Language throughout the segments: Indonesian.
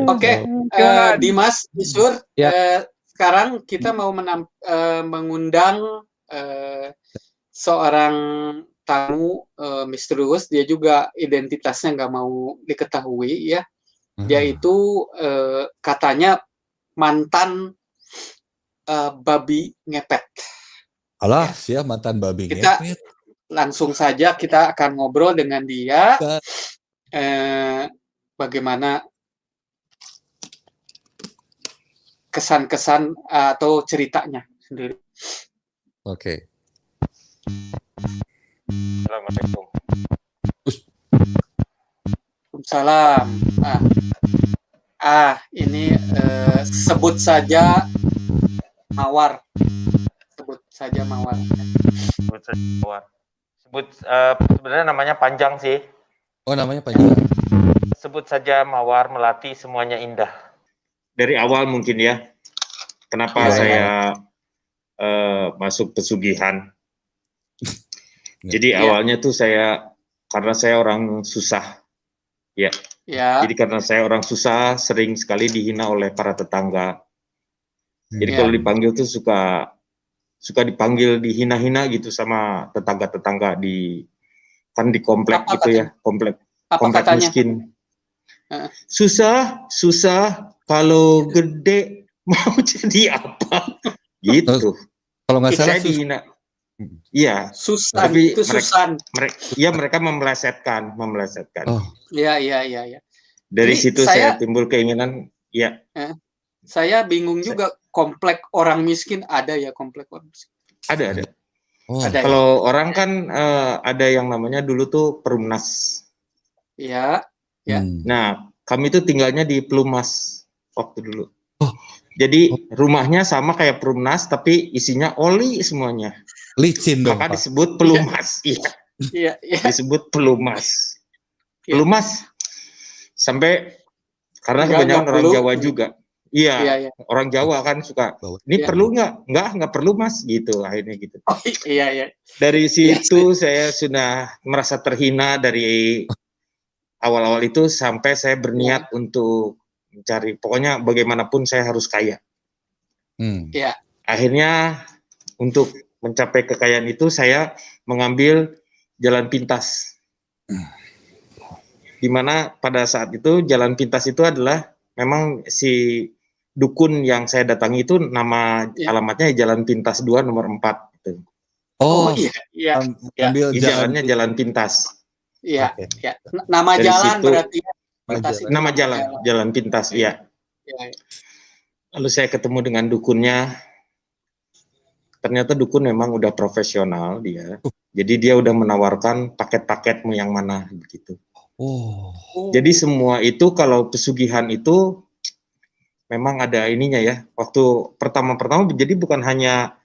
Oke, Dimas, Isur, sekarang kita mau mengundang seorang tamu misterius. Dia juga identitasnya nggak mau diketahui ya. Dia itu katanya mantan babi ngepet. Alah, siap mantan babi ngepet. Langsung saja kita akan ngobrol dengan dia. Bagaimana kesan-kesan atau ceritanya sendiri. Oke. Assalamualaikum. Waalaikumsalam. Ini sebut saja Mawar. Sebut saja Mawar. Sebenarnya namanya panjang sih. Oh, namanya panjang. Sebut saja Mawar Melati, semuanya indah. Dari awal mungkin ya. Kenapa saya masuk pesugihan? Jadi awalnya tuh karena saya orang susah. Ya. Jadi karena saya orang susah, sering sekali dihina oleh para tetangga. Jadi kalau dipanggil tuh suka dipanggil, dihina-hina gitu sama tetangga-tetangga di komplek gitu ya, komplek miskin. Susah, kalau gede mau jadi apa? Gitu. Kalau nggak salah dihina. Iya. Susan, tapi itu Susan. Mereka memelesetkan. Oh. Iya. Dari situ saya timbul keinginan, ya. Saya bingung juga, komplek orang miskin ada ya, komplek orang miskin. Ada. Kalau orang kan ada yang namanya dulu tuh Perumnas. Iya. Nah, kami tuh tinggalnya di Pelumas waktu dulu. Jadi rumahnya sama kayak Perumnas, tapi isinya oli semuanya. Licin dong. Maka disebut Pelumas. Iya. Disebut Pelumas. Pelumas. Sampai karena kebanyakan orang Jawa juga. Iya. Orang Jawa kan suka. Ini perlu nggak? Nggak perlu Mas. Gitu akhirnya gitu. Iya. Dari situ saya sudah merasa terhina dari awal-awal itu sampai saya berniat untuk mencari, pokoknya bagaimanapun saya harus kaya. Akhirnya untuk mencapai kekayaan itu saya mengambil jalan pintas. Dimana pada saat itu jalan pintas itu adalah memang si dukun yang saya datangi itu alamatnya Jalan Pintas 2 nomor 4 gitu. Oh iya. Ambil jalannya Jalan Pintas. Iya. Nama dari jalan situ, berarti nama jalan pintas, iya. Lalu saya ketemu dengan dukunnya. Ternyata dukun memang udah profesional dia. Jadi dia udah menawarkan paket-paketmu yang mana begitu. Jadi semua itu kalau pesugihan itu memang ada ininya ya. Waktu pertama-pertama jadi bukan hanya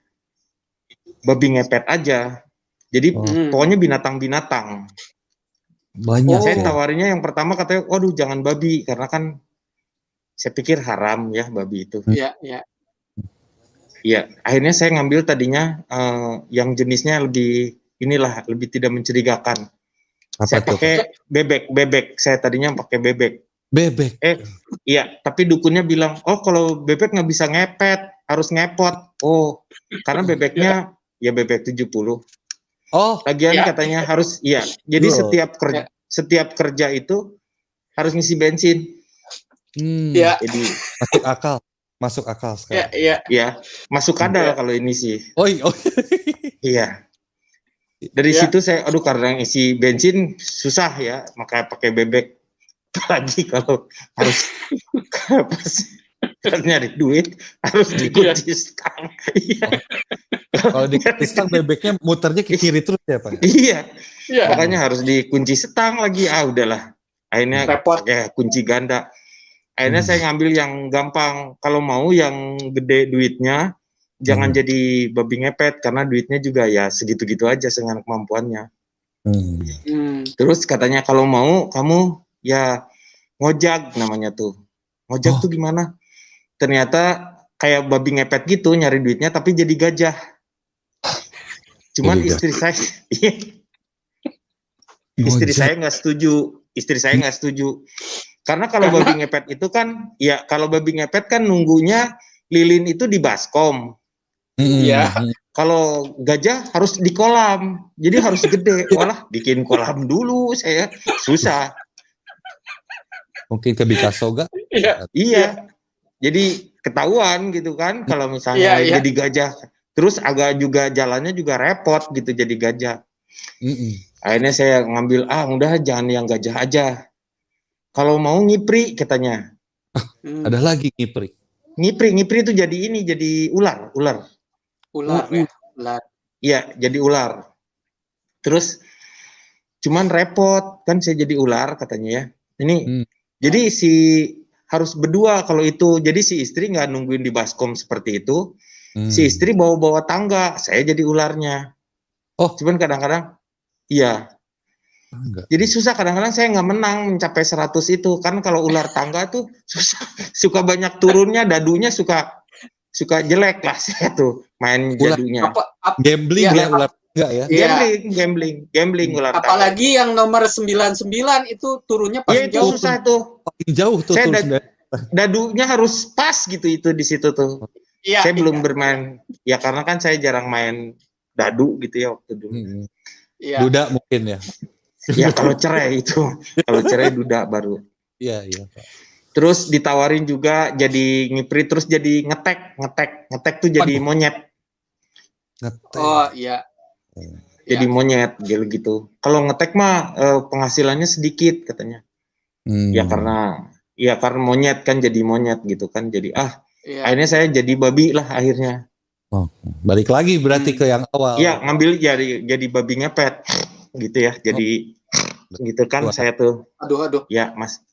babi ngepet aja. Jadi pokoknya binatang-binatang. Banyak. Saya tawarinnya yang pertama katanya, waduh jangan babi, karena kan saya pikir haram ya babi itu. Iya. Akhirnya saya ngambil tadinya yang jenisnya lebih tidak mencurigakan. Saya pakai bebek. Saya tadinya pakai bebek. Bebek. Iya. Tapi dukunnya bilang, oh kalau bebek nggak bisa ngepet, harus ngepot. Oh, karena bebeknya ya bebek 70. Lagian katanya harus, jadi setiap kerja itu harus ngisi bensin. Jadi masuk akal sekarang. Iya, masuk kadal kalau ini sih. Iya. Dari situ saya, karena isi bensin susah ya, makanya pakai bebek. Lagi kalau harus nyari duit harus dikunci stang. Kalau dikunci stang bebeknya muternya ke kiri terus ya Pak? Iya. Makanya harus dikunci stang lagi. Udahlah. Akhirnya pakai kunci ganda. Akhirnya saya ngambil yang gampang. Kalau mau yang gede duitnya, jangan jadi babi ngepet karena duitnya juga ya segitu-gitu aja dengan kemampuannya. Terus katanya kalau mau kamu ya ngojak namanya tuh. Ngojak tuh gimana? Ternyata kayak babi ngepet gitu nyari duitnya tapi jadi gajah. Cuman istri saya nggak setuju. Karena kalau babi ngepet itu kan, ya kalau babi ngepet kan nunggunya lilin itu di baskom. Iya. Kalau gajah harus di kolam, jadi harus gede. Walah, bikin kolam dulu saya, susah. Mungkin ke Bikasoga. Iya, jadi ketahuan gitu kan kalau misalnya Iya. jadi gajah. Terus agak juga jalannya juga repot gitu jadi gajah. Akhirnya saya ngambil, udah jangan yang gajah aja. Kalau mau ngipri katanya. Ada lagi ngipri. Ngipri itu jadi ini, jadi ular. Ular. Iya, jadi ular. Terus cuman repot kan saya jadi ular katanya ya. Ini jadi harus berdua kalau itu. Jadi si istri nggak nungguin di baskom seperti itu. Si istri bawa tangga, saya jadi ularnya. Cuman kadang-kadang iya. Jadi susah, kadang-kadang saya nggak menang mencapai 100 itu. Kan kalau ular tangga tuh susah, suka banyak turunnya, dadunya suka jelek lah saya tuh main jadunya. Gambling ya ular tangga ya. Gambling ular tangga. Apalagi yang nomor 99 itu turunnya paling jauh. Itu susah tuh. Paling jauh tuh. Saya dadunya harus pas gitu itu di situ tuh. Saya belum bermain, ya karena kan saya jarang main dadu gitu ya waktu dulu. Duda mungkin ya. Ya kalau cerai itu, kalau cerai duda baru. Iya. Terus ditawarin juga jadi ngipri, terus jadi ngetek tuh jadi monyet. Oh iya. Jadi monyet gitu. Kalau ngetek mah penghasilannya sedikit katanya. Ya karena monyet kan jadi monyet gitu kan. Jadi akhirnya saya jadi babi lah akhirnya. Balik lagi berarti ke yang awal. Iya, ngambil jadi babi ngepet gitu ya. Jadi gitu kan saya tuh. Aduh. Ya, Mas.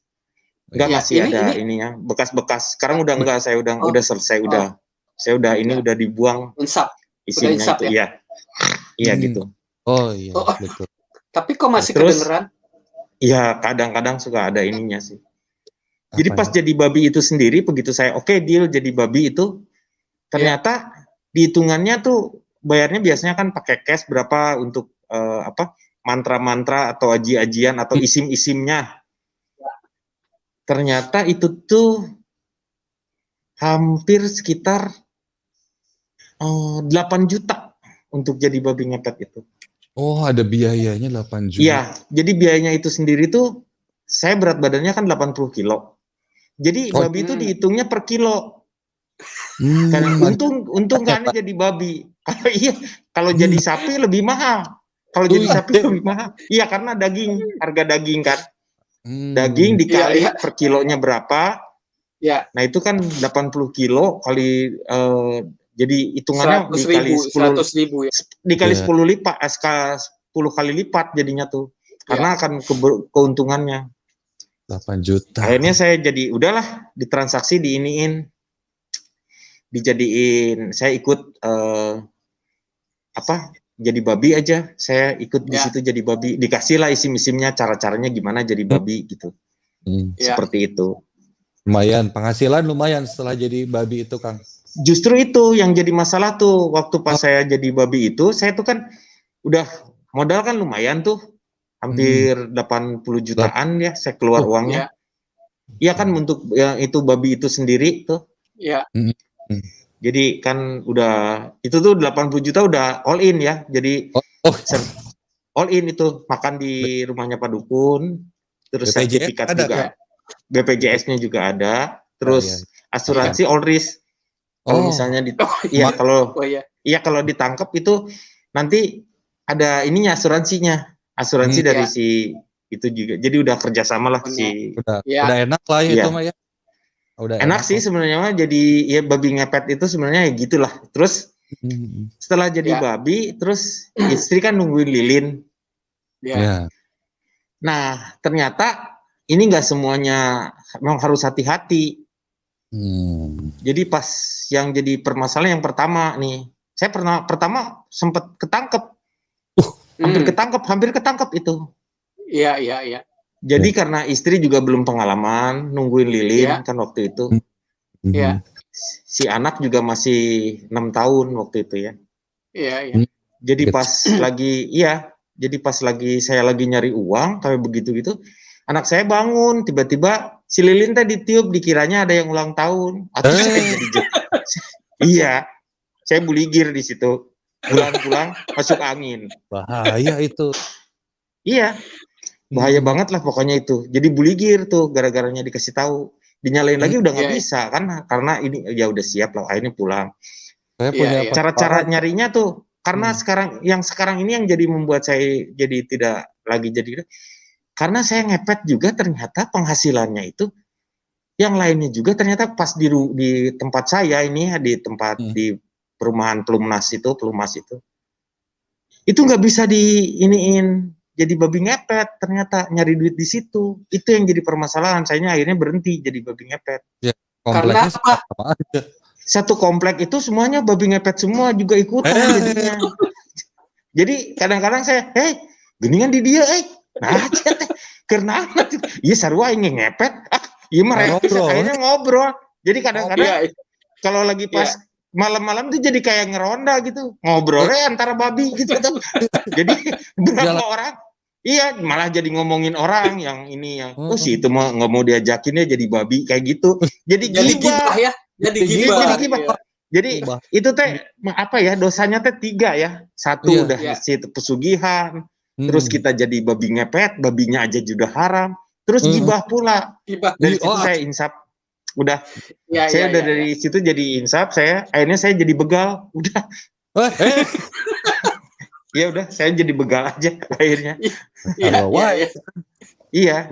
Enggak masih ada ininya, bekas-bekas. Sekarang udah enggak, saya udah selesai udah. Saya udah ini udah dibuang. Insap. Isinya insap, itu ya. Iya gitu. Oh iya, betul. Tapi kok masih kedengeran? Iya, kadang-kadang suka ada ininya sih. Jadi pas jadi babi itu sendiri, begitu saya deal jadi babi itu, ternyata dihitungannya tuh bayarnya biasanya kan pakai cash berapa untuk mantra-mantra atau aji-ajian atau isim-isimnya. Ternyata itu tuh hampir sekitar 8 juta untuk jadi babi ngepet itu. Oh, ada biayanya 8 juta. Iya, jadi biayanya itu sendiri tuh, saya berat badannya kan 80 kilo. Jadi babi itu dihitungnya per kilo. Karena untung kan jadi babi. Kalau jadi sapi lebih mahal. Kalau jadi sapi lebih mahal. Iya, karena harga daging kan. Daging dikali per kilonya berapa. Nah, itu kan 80 kilo kali jadi hitungannya dikali 10 dikali 10 lipat, 10 kali lipat jadinya tuh. Karena akan keuntungannya 8 juta. Akhirnya saya jadi udahlah ditransaksi dijadiin saya ikut jadi babi aja. Saya ikut di situ jadi babi. Dikasih lah isim-isimnya, cara-caranya gimana jadi babi gitu. Seperti itu. Lumayan, penghasilan lumayan setelah jadi babi itu, Kang. Justru itu yang jadi masalah tuh waktu pas saya jadi babi itu, saya tuh kan udah modal kan lumayan tuh. Hampir 80 jutaan ya saya keluar uangnya. Iya kan untuk itu babi itu sendiri tuh. Iya. Jadi kan udah itu tuh 80 juta udah all in ya. Jadi all in itu makan di rumahnya Pak Dukun, terus sertifikat juga. BPJS-nya juga ada, terus asuransi all risk. Kalau misalnya kalau ditangkap itu nanti ada ininya asuransi dari si itu juga. Jadi udah kerjasama lah udah enak lah ya itu mah ya. Udah enak sih sebenarnya mah jadi ya babi ngepet itu sebenarnya ya gitulah. Terus setelah jadi babi, terus istri kan nungguin lilin. Nah ternyata ini nggak semuanya memang harus hati-hati. Jadi pas yang jadi permasalahan yang pertama nih, saya pertama sempat ketangkep, hampir ketangkep itu. Iya. Jadi karena istri juga belum pengalaman nungguin lilin kan waktu itu. Si anak juga masih 6 tahun waktu itu ya. Iya. Jadi pas lagi saya lagi nyari uang kayak begitu gitu, Anak saya bangun, tiba-tiba si lilin tadi ditiup, dikiranya ada yang ulang tahun. Atau saya jadi iya, saya buligir di situ. Pulang-pulang masuk angin. Bahaya itu. Iya, bahaya banget lah pokoknya itu. Jadi buligir tuh gara-garanya dikasih tahu. Dinyalain lagi udah nggak bisa kan, karena ini ya udah siap lah, akhirnya pulang. Saya punya Cara-cara nyarinya tuh karena sekarang ini yang jadi membuat saya jadi tidak lagi jadi, karena saya ngepet juga ternyata penghasilannya itu yang lainnya juga ternyata pas di tempat saya ini, di tempat di perumahan Pelumas itu nggak bisa diiniin jadi babi ngepet, ternyata nyari duit di situ. Itu yang jadi permasalahan, saya akhirnya berhenti jadi babi ngepet. Ya, karena apa? Satu komplek itu semuanya babi ngepet semua, juga ikutan jadinya. Jadi kadang-kadang saya, geningan di dia, nah karena iya sarua ingin ngepet, iya mereka akhirnya ngobrol. Jadi kadang-kadang kalau lagi pas malam-malam tuh jadi kayak ngeronda gitu, ngobrolnya antara babi gitu tuh. Jadi berapa orang, malah jadi ngomongin orang yang ini yang, si itu mah nggak mau diajakinnya jadi babi kayak gitu. Jadi gibah ya. Jadi gibah. Jadi itu teh apa ya, dosanya teh 3 ya. 1 udah situ pesugihan, terus kita jadi babi ngepet, babinya aja juga haram, terus gibah pula. Dari situ saya insaf. Udah. Saya udah dari situ jadi insaf, akhirnya saya jadi begal. Udah. Ya udah, saya jadi begal aja akhirnya. Iya.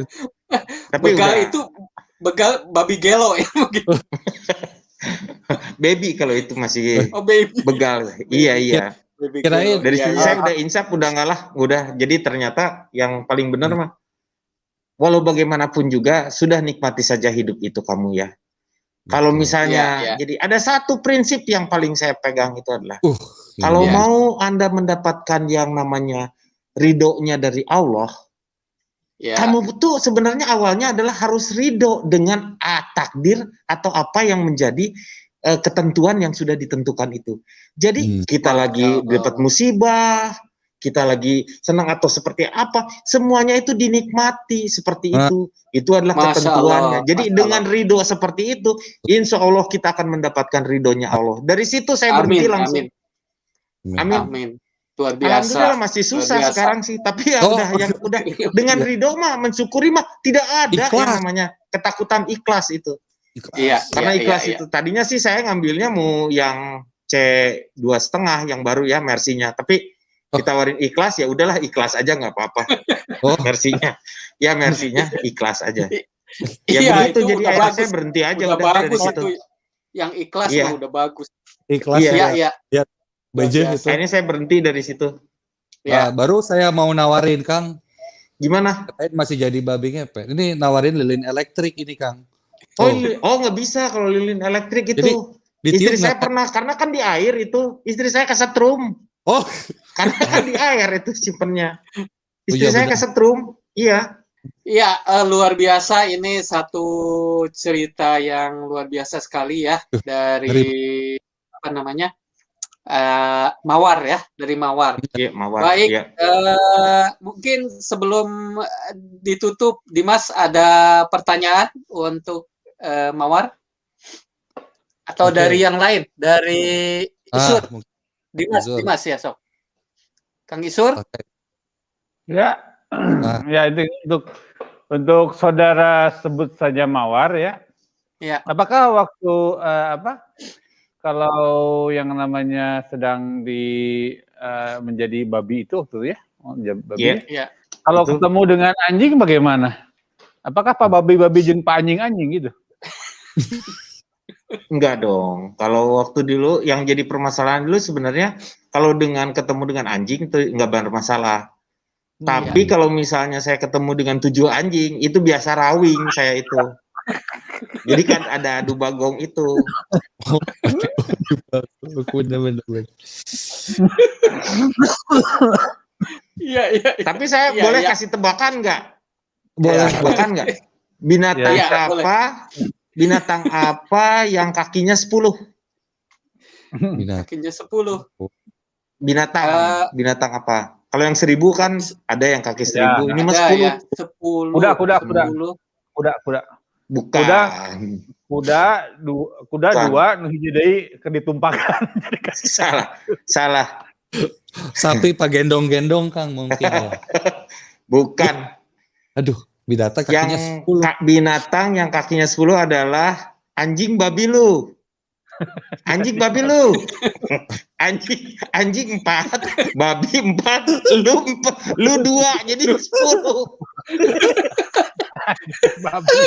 Tapi begal itu begal babi gelo ya mungkin. Baby kalau itu masih begal. Iya. Dari situ saya udah insaf, udah ngalah, udah. Jadi ternyata yang paling benar mah, walau bagaimanapun juga sudah nikmati saja hidup itu kamu ya. Kalau misalnya, jadi ada satu prinsip yang paling saya pegang itu adalah, kalau mau Anda mendapatkan yang namanya ridhonya dari Allah, kamu tuh sebenarnya awalnya adalah harus ridho dengan takdir atau apa yang menjadi ketentuan yang sudah ditentukan itu. Jadi kita lagi dapat musibah, kita lagi senang atau seperti apa, semuanya itu dinikmati seperti itu. Itu adalah ketentuannya. Jadi dengan ridho seperti itu, insya Allah kita akan mendapatkan ridhonya Allah. Dari situ saya berhenti langsung. Amin. Luar biasa. Alhamdulillah masih susah sekarang sih, tapi ya udah dengan ridho mah, mensyukuri mah, tidak ada yang namanya ketakutan, ikhlas itu. Karena ikhlas itu. Tadinya sih saya ngambilnya mau yang C2,5 yang baru ya, Mercy-nya, tapi ditawarin ikhlas, ya udahlah ikhlas aja nggak apa-apa. Mercy-nya ikhlas aja. Ya begitu, jadi akhirnya saya berhenti aja udah dari situ. Yang ikhlas udah bagus. Ikhlas ya. Beje itu. Akhirnya saya berhenti dari situ. Baru saya mau nawarin Kang. Gimana? Masih jadi babi ngepet. Ini nawarin lilin elektrik ini Kang. Nggak bisa kalau lilin elektrik itu. Jadi, istri saya pernah, karena kan di air itu, istri saya kesetrum. Karena kan di air itu simpennya. Istri saya kesetrum. Iya, luar biasa. Ini satu cerita yang luar biasa sekali ya dari apa namanya? Mawar ya, dari Mawar. Mawar. Baik, mungkin sebelum ditutup, Dimas ada pertanyaan untuk Mawar atau dari yang lain, dari Isur. Dimas ya, sok. Kang Isur. Ya, ya itu untuk saudara sebut saja Mawar ya. Apakah waktu kalau yang namanya sedang menjadi babi itu waktu ya, babi. Kalau ketemu dengan anjing bagaimana? Apakah Pak babi jeung Pak anjing gitu? Enggak dong. Kalau waktu dulu yang jadi permasalahan dulu sebenarnya kalau ketemu dengan anjing itu enggak bermasalah. Tapi kalau misalnya saya ketemu dengan 7 anjing, itu biasa rawing saya itu. Jadi kan ada adu bagong itu. Tapi saya boleh kasih tebakan nggak? Boleh tebakan nggak? Binatang apa yang kakinya 10? Kakinya 10. Binatang apa? Kalau yang 1000 kan ada yang kaki 1000, ini mah 10. Ya, 10. Kuda. 10. Bukan. Kuda dua, nu hiji deui keur ditumpahkan. Salah. Sapi pak gendong-gendong Kang mungkin ya. Bukan. Aduh, binatang kakinya Yang 10. binatang yang kakinya 10 adalah anjing babi lu. Anjing babi lu. Anjing 4, babi 4, lu 2, jadi 10. Babi.